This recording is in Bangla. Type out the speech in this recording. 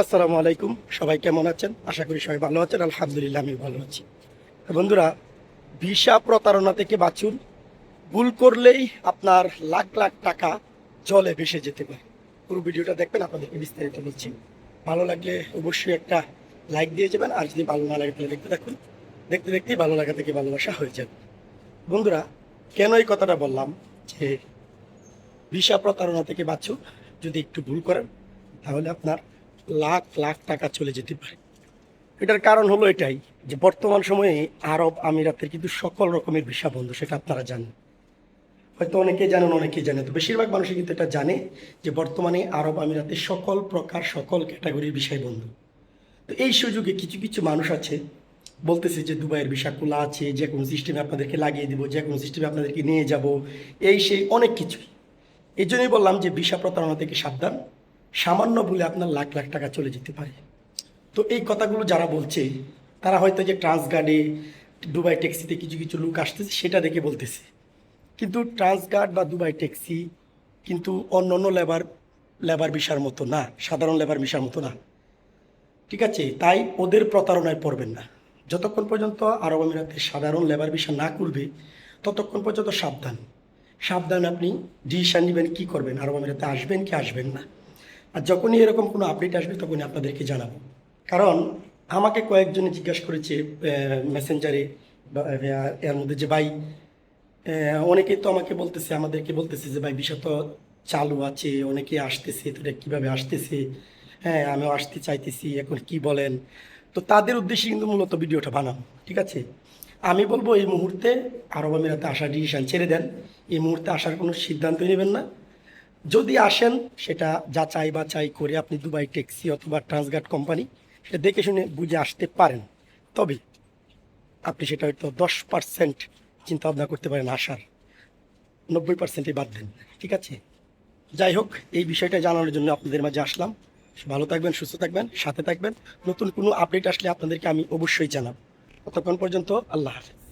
আসসালামু আলাইকুম। সবাই কেমন আছেন? আশা করি সবাই ভালো আছেন। আলহামদুলিল্লাহ আমি ভালো আছি। তো বন্ধুরা, ভিসা প্রতারণা থেকে বাঁচুন। ভুল করলেই আপনার লাখ লাখ টাকা জলে ভেসে যেতে পারে। পুরো ভিডিওটা দেখবেন, আপনাদেরকে বিস্তারিত বলছি। ভালো লাগলে অবশ্যই একটা লাইক দিয়ে যাবেন, আর যদি ভালো না লাগে তাহলে দেখতে থাকুন। দেখতে দেখতেই ভালো লাগা থেকে ভালোবাসা হয়ে যাবে। বন্ধুরা, কেন এই কথাটা বললাম যে ভিসা প্রতারণা থেকে বাঁচুন? যদি একটু ভুল করেন তাহলে আপনার লাখ লাখ টাকা চলে যেতে পারে। এটার কারণ হলো এটাই যে বর্তমান সময়ে আরব আমিরাতের কিন্তু সকল রকমের ভিসা বন্ধ, সেটা আপনারা জানেন। হয়তো অনেকেই জানেন, অনেকেই জানে, তো বেশিরভাগ মানুষই কিন্তু এটা জানে যে বর্তমানে আরব আমিরাতে সকল প্রকার সকল ক্যাটাগরির ভিসাই বন্ধ। তো এই সুযোগে কিছু কিছু মানুষ আছে বলতেছে যে দুবাইয়ের ভিসা খোলা আছে, যে কোনো সিস্টেমে আপনাদেরকে লাগিয়ে দিব, যে কোনো সিস্টেমে আপনাদেরকে নিয়ে যাব, এই সেই অনেক কিছুই। এই জন্যই বললাম যে ভিসা প্রতারণা থেকে সাবধান। সামান্য ভুলে আপনার লাখ লাখ টাকা চলে যেতে পারে। তো এই কথাগুলো যারা বলছে তারা হয়তো যে ট্রান্সগার্ডে দুবাই ট্যাক্সিতে কিছু কিছু লোক আসতেছে সেটা দেখে বলতেছে, কিন্তু ট্রান্সগার্ড বা দুবাই ট্যাক্সি কিন্তু অন্য অন্য লেবার ভিসার মতো না, সাধারণ লেবার ভিসার মতো না। ঠিক আছে, তাই ওদের প্রতারণায় পড়বেন না। যতক্ষণ পর্যন্ত আরব আমিরাতে সাধারণ লেবার ভিসা না করবে ততক্ষণ পর্যন্ত সাবধান। সাবধান, আপনি ডিসিশন নেবেন কী করবেন, আরব আমিরাতে আসবেন কি আসবেন না। আর যখনই এরকম কোনো আপডেট আসবে তখনই আপনাদেরকে জানাবো। কারণ আমাকে কয়েকজনে জিজ্ঞাসা করেছে মেসেঞ্জারে বা এর মধ্যে যে ভাই, অনেকেই তো আমাকে বলতেছে, আমাদেরকে বলতেছে যে ভাই ভিসা তো চালু আছে, অনেকে আসতেছে, তো এটা কীভাবে আসতেছে? হ্যাঁ, আমিও আসতে চাইতেছি, এখন কি বলেন? তো তাদের উদ্দেশ্যে কিন্তু মূলত ভিডিওটা বানানো। ঠিক আছে, আমি বলবো এই মুহূর্তে আরব আমিরাতে আসার ডিসিশন ছেড়ে দেন। এই মুহূর্তে আসার কোনো সিদ্ধান্তই নেবেন না। যদি আসেন সেটা যাচাই বাছাই করে আপনি দুবাই ট্যাক্সি অথবা ট্রান্সগার্ড কোম্পানি সেটা দেখে শুনে বুঝে আসতে পারেন। তবে আপনি সেটা হয়তো 10% চিন্তা ভাবনা করতে পারেন, আসার 90%ই বাদ দেন। ঠিক আছে, যাই হোক, এই বিষয়টা জানানোর জন্য আপনাদের মাঝে আসলাম। ভালো থাকবেন, সুস্থ থাকবেন, সাথে থাকবেন। নতুন কোনো আপডেট আসলে আপনাদেরকে আমি অবশ্যই জানাবো। ততক্ষণ পর্যন্ত আল্লাহ হাফেজ।